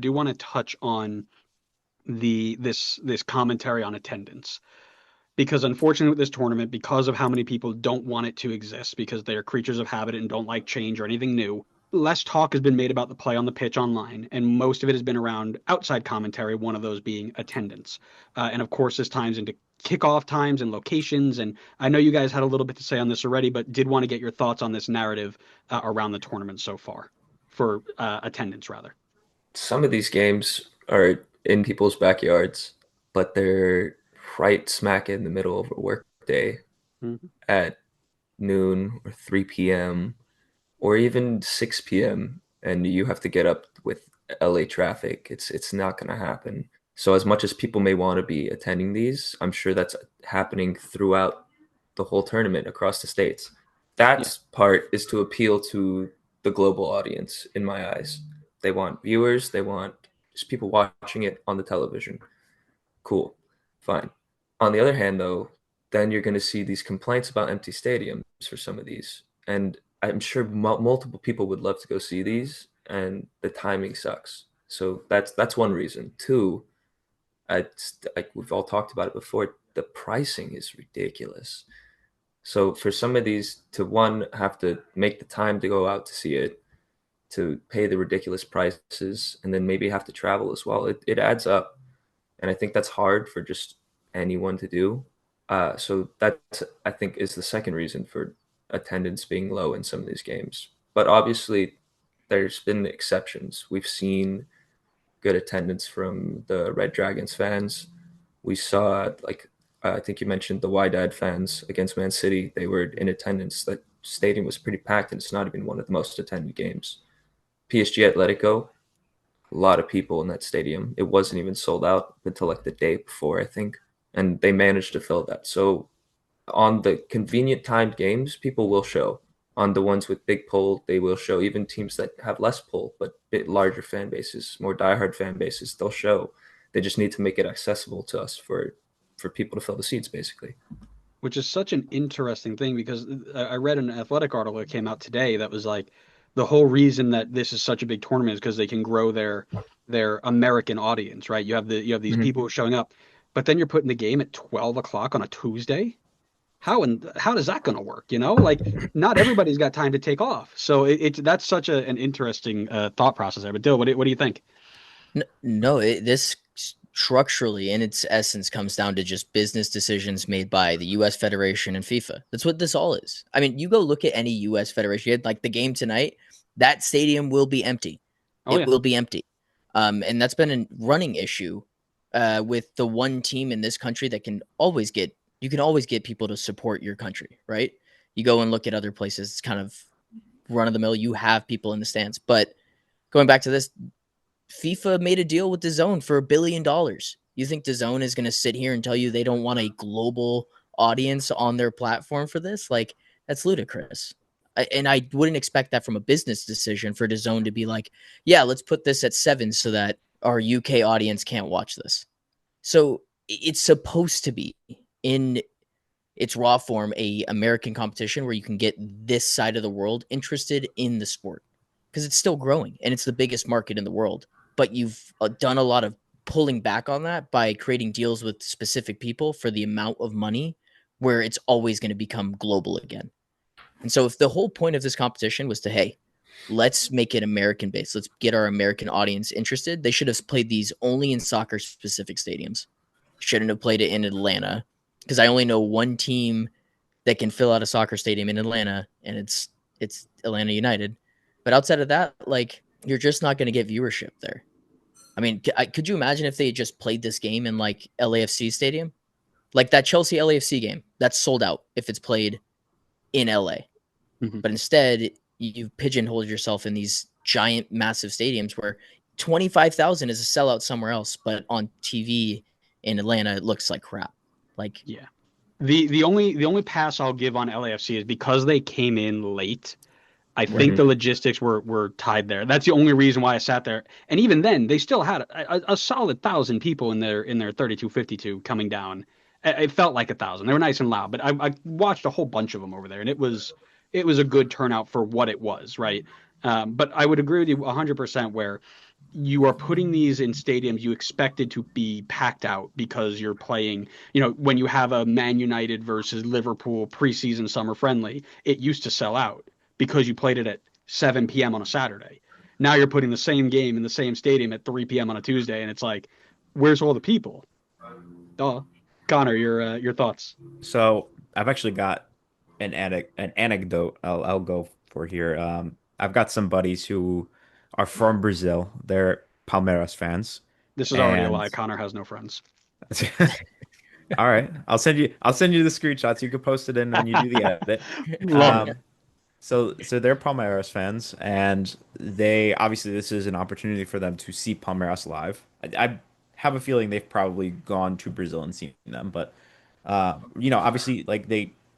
do want to touch on this commentary on attendance. Because unfortunately with this tournament, because of how many people don't want it to exist, because they are creatures of habit and don't like change or anything new, less talk has been made about the play on the pitch online, and most of it has been around outside commentary, one of those being attendance. And of course, this ties into kickoff times and locations. And I know you guys had a little bit to say on this already, but did want to get your thoughts on this narrative around the tournament so far for attendance, rather. Some of these games are in people's backyards, but they're right smack in the middle of a work day Mhm. at noon or 3 p.m. or even 6 p.m. and you have to get up with LA traffic. It's not going to happen. So as much as people may want to be attending these, I'm sure that's happening throughout the whole tournament across the states. Yeah. That part is to appeal to the global audience in my eyes. They want viewers, they want just people watching it on the television. Cool. Fine. On the other hand, though, then you're going to see these complaints about empty stadiums for some of these. And I'm sure multiple people would love to go see these, and the timing sucks. So that's one reason. Two, like we've all talked about it before, the pricing is ridiculous. So for some of these to one have to make the time to go out to see it, to pay the ridiculous prices, and then maybe have to travel as well, it adds up. And I think that's hard for just anyone to do. So that I think is the second reason for attendance being low in some of these games. But obviously, there's been exceptions. We've seen good attendance from the Red Dragons fans. We saw like I think you mentioned the Wydad fans against Man City. They were in attendance. That stadium was pretty packed, and it's not even one of the most attended games. PSG Atletico, a lot of people in that stadium. It wasn't even sold out until like the day before, I think, and they managed to fill that. So on the convenient timed games, people will show. On the ones with big pull, they will show. Even teams that have less pull but bit larger fan bases, more diehard fan bases, they'll show. They just need to make it accessible to us for people to fill the seats, basically. Which is such an interesting thing because I read an athletic article that came out today that was like the whole reason that this is such a big tournament is because they can grow their American audience, right? You have these Mm-hmm. people showing up, but then you're putting the game at 12 o'clock on a Tuesday. How is that going to work? Like not everybody's got time to take off. So it's that's such an interesting thought process there. But Dill, what do you think? No, this structurally, in its essence, comes down to just business decisions made by the U.S. Federation and FIFA. That's what this all is. I mean, you go look at any U.S. Federation, like the game tonight, that stadium will be empty. Oh It yeah, will be empty. And that's been a running issue with the one team in this country that you can always get people to support your country, right? You go and look at other places, it's kind of run of the mill. You have people in the stands. But going back to this, FIFA made a deal with DAZN for $1 billion. You think DAZN is going to sit here and tell you they don't want a global audience on their platform for this? Like, that's ludicrous. And I wouldn't expect that from a business decision for DAZN to be like, yeah, let's put this at 7 so that our UK audience can't watch this. So it's supposed to be in its raw form a American competition where you can get this side of the world interested in the sport because it's still growing and it's the biggest market in the world. But you've done a lot of pulling back on that by creating deals with specific people for the amount of money where it's always going to become global again. And so if the whole point of this competition was to, hey, let's make it American based, let's get our American audience interested, they should have played these only in soccer specific stadiums. Shouldn't have played it in Atlanta because I only know one team that can fill out a soccer stadium in Atlanta, and it's Atlanta United. But outside of that, like you're just not going to get viewership there. I mean, could you imagine if they had just played this game in like LAFC stadium, like that Chelsea LAFC game that's sold out if it's played in LA, hmm but instead you pigeonholed yourself in these giant, massive stadiums where 25,000 is a sellout somewhere else, but on TV in Atlanta it looks like crap. Like, yeah. The only pass I'll give on LAFC is because they came in late. I think right, the Mm-hmm. logistics were tied there. That's the only reason why I sat there. And even then, they still had a solid 1,000 people in their 3252 coming down. It felt like 1,000. They were nice and loud, but I watched a whole bunch of them over there, and it was a good turnout for what it was, right? But I would agree with you 100% where you are putting these in stadiums you expected to be packed out because you're playing, when you have a Man United versus Liverpool preseason summer friendly, it used to sell out because you played it at 7 p.m. on a Saturday. Now you're putting the same game in the same stadium at 3 p.m. on a Tuesday, and it's like, where's all the people? Duh. Connor, your thoughts. So I've actually got an anecdote I'll go for here. I've got some buddies who are from Brazil. They're Palmeiras fans, This is already a and lie. Connor has no friends. all right, I'll send you the screenshots. You can post it in when you do the edit. Love it. So they're Palmeiras fans, and they obviously this is an opportunity for them to see Palmeiras live. I have a feeling they've probably gone to Brazil and seen them, but obviously like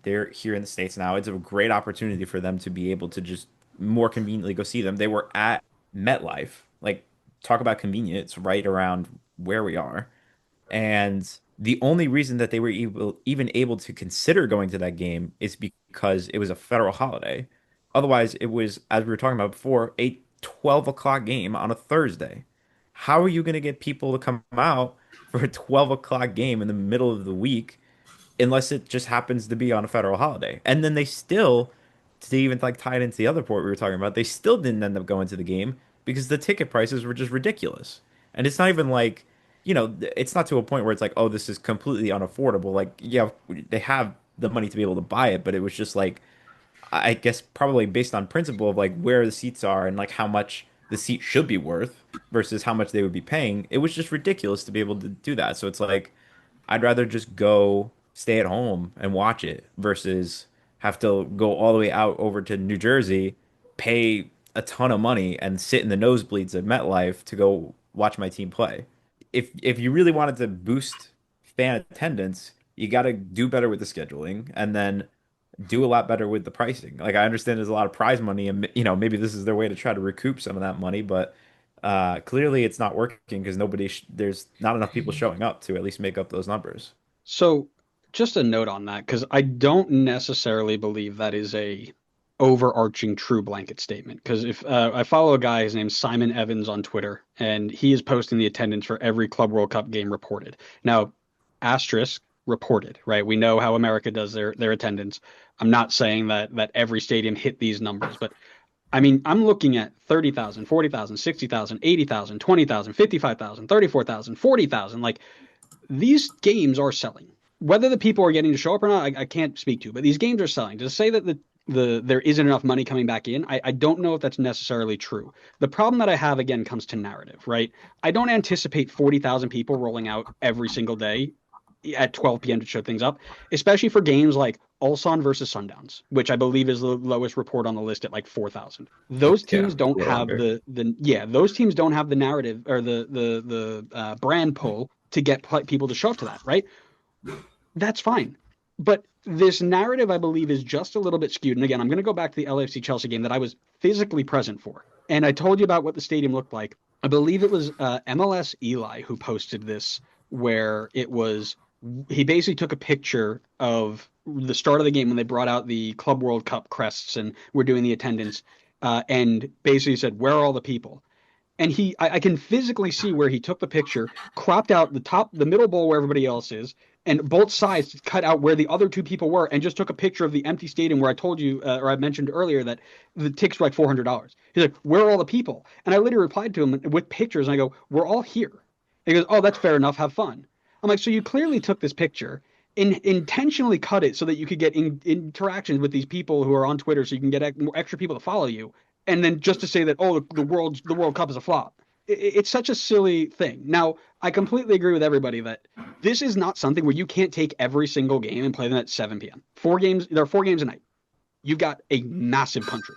they're here in the States now. It's a great opportunity for them to be able to just more conveniently go see them. They were at MetLife. Like, talk about convenient. It's right around where we are. And the only reason that they were even able to consider going to that game is because it was a federal holiday. Otherwise, it was, as we were talking about before, a 12 o'clock game on a Thursday. How are you going to get people to come out for a 12 o'clock game in the middle of the week unless it just happens to be on a federal holiday? And then they still, to even like tie it into the other port we were talking about, they still didn't end up going to the game because the ticket prices were just ridiculous. And it's not even like, it's not to a point where it's like, oh, this is completely unaffordable. Like, yeah, they have the money to be able to buy it, but it was just like, I guess probably based on principle of like where the seats are and like how much the seat should be worth versus how much they would be paying. It was just ridiculous to be able to do that. So it's like, I'd rather just go stay at home and watch it versus have to go all the way out over to New Jersey, pay a ton of money and sit in the nosebleeds at MetLife to go watch my team play. If you really wanted to boost fan attendance, you got to do better with the scheduling and then do a lot better with the pricing. Like, I understand there's a lot of prize money and maybe this is their way to try to recoup some of that money, but clearly it's not working because there's not enough people showing up to at least make up those numbers. So, just a note on that, because I don't necessarily believe that is a overarching true blanket statement. Because if I follow a guy, his name's Simon Evans on Twitter, and he is posting the attendance for every Club World Cup game reported. Now, asterisk reported, right? We know how America does their attendance. I'm not saying that every stadium hit these numbers, but I mean, I'm looking at 30,000, 40,000, 60,000, 80,000, 20,000, 55,000, 34,000, 40,000. Like, these games are selling. Whether the people are getting to show up or not, I can't speak to, but these games are selling. To say that there isn't enough money coming back in, I don't know if that's necessarily true. The problem that I have, again, comes to narrative, right? I don't anticipate 40,000 people rolling out every single day at 12 p.m. to show things up, especially for games like Ulsan versus Sundowns, which I believe is the lowest report on the list at like 4,000. Those teams Yeah, don't we're have under. those teams don't have the narrative or the brand pull to get people to show up to that, right? That's fine. But this narrative, I believe, is just a little bit skewed. And again, I'm going to go back to the LAFC Chelsea game that I was physically present for. And I told you about what the stadium looked like. I believe it was MLS Eli who posted this, where it was he basically took a picture of the start of the game when they brought out the Club World Cup crests and were doing the attendance, and basically said, "Where are all the people?" And I can physically see where he took the picture, cropped out the middle bowl where everybody else is, and both sides cut out where the other two people were, and just took a picture of the empty stadium where I told you, or I mentioned earlier, that the tickets were like $400. He's like, "Where are all the people?" And I literally replied to him with pictures, and I go, "We're all here." And he goes, "Oh, that's fair enough. Have fun." I'm like, "So you clearly took this picture." Intentionally cut it so that you could get interactions with these people who are on Twitter, so you can get extra people to follow you, and then just to say that, oh, the World Cup is a flop. It's such a silly thing. Now, I completely agree with everybody that this is not something where you can't take every single game and play them at 7 p.m. There are 4 games a night. You've got a massive country.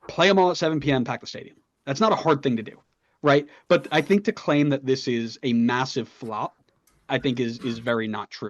Play them all at 7 p.m. Pack the stadium. That's not a hard thing to do, right? But I think to claim that this is a massive flop, I think is very not true.